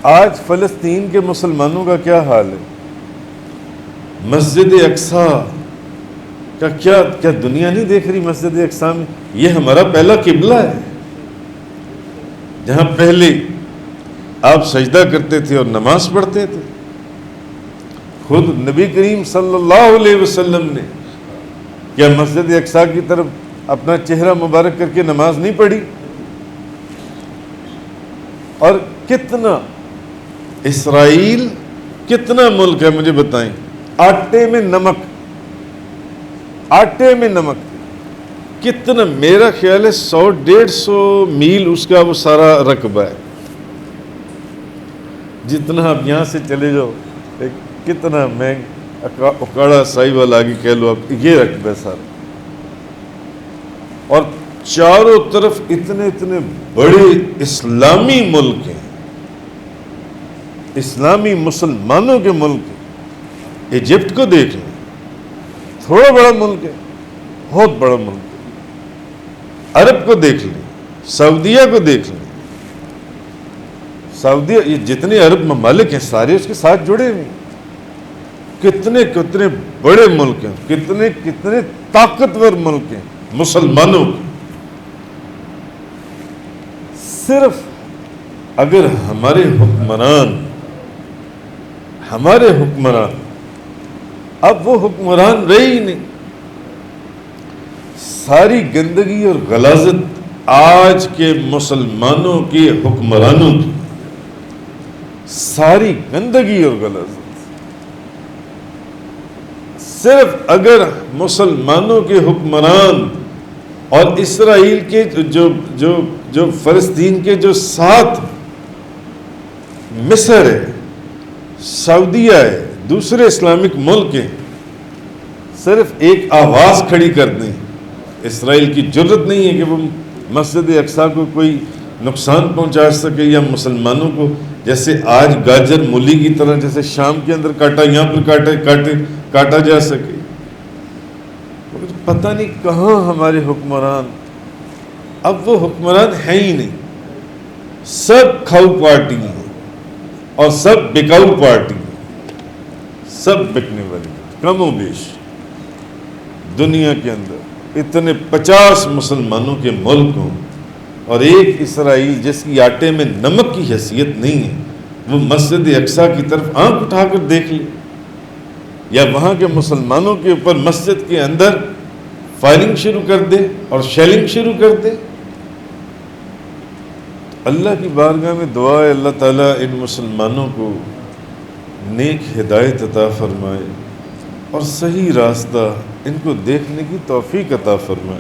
آج فلسطین کے مسلمانوں کا کیا حال ہے؟ مسجد اقصیٰ کا کیا دنیا نہیں دیکھ رہی؟ مسجد اقصیٰ میں یہ ہمارا پہلا قبلہ ہے، جہاں پہلے آپ سجدہ کرتے تھے اور نماز پڑھتے تھے۔ خود نبی کریم صلی اللہ علیہ وسلم نے کیا مسجد اقصیٰ کی طرف اپنا چہرہ مبارک کر کے نماز نہیں پڑھی؟ اور کتنا اسرائیل کتنا ملک ہے مجھے بتائیں، آٹے میں نمک کتنا، میرا خیال ہے 100-150 میل اس کا وہ سارا رقبہ ہے، جتنا آپ یہاں سے چلے جاؤ کتنا اکاڑا سائی والا آگے کہہ لو آپ، یہ رقبہ ہے سارا، اور چاروں طرف اتنے بڑے اسلامی ملک ہیں، اسلامی مسلمانوں کے ملک ہیں۔ ایجپٹ کو دیکھ لیں، تھوڑا بڑا ملک ہے، بہت بڑا ملک ہے۔ عرب کو دیکھ لیں، سعودیہ کو دیکھ لیں، سعودیہ، یہ جتنے عرب ممالک ہیں سارے اس کے ساتھ جڑے ہوئے ہیں۔ کتنے بڑے ملک ہیں، کتنے طاقتور ملک ہیں مسلمانوں کے۔ صرف اگر ہمارے حکمران اب وہ حکمران رہے ہی نہیں، ساری گندگی اور غلاظت آج کے مسلمانوں کے حکمرانوں کی، ساری گندگی اور غلاظت صرف اگر مسلمانوں کے حکمران اور اسرائیل کے جو فلسطین کے جو ساتھ مصر ہے، سعودیہ ہے، دوسرے اسلامک ملک ہیں، صرف ایک آواز کھڑی کر دیں، اسرائیل کی جرت نہیں ہے کہ وہ مسجد اقصیٰ کو کوئی نقصان پہنچا سکے، یا مسلمانوں کو جیسے آج گاجر مولی کی طرح جیسے شام کے اندر کاٹا یہاں پر کاٹا جا سکے۔ پتہ نہیں کہاں ہمارے حکمران، اب وہ حکمران ہیں ہی نہیں، سب کھاؤ پارٹی ہیں اور سب بکاؤ پارٹی ہیں، سب بکنے والی، کم و بیش دنیا کے اندر اتنے 50 مسلمانوں کے ملک ہوں اور ایک اسرائیل جس کی آٹے میں نمک کی حیثیت نہیں ہے، وہ مسجد اقصیٰ کی طرف آنکھ اٹھا کر دیکھ لے، یا وہاں کے مسلمانوں کے اوپر مسجد کے اندر فائرنگ شروع کر دے اور شیلنگ شروع کر دے۔ اللہ کی بارگاہ میں دعا ہے اللہ تعالیٰ ان مسلمانوں کو نیک ہدایت عطا فرمائے اور صحیح راستہ ان کو دیکھنے کی توفیق عطا فرمائے۔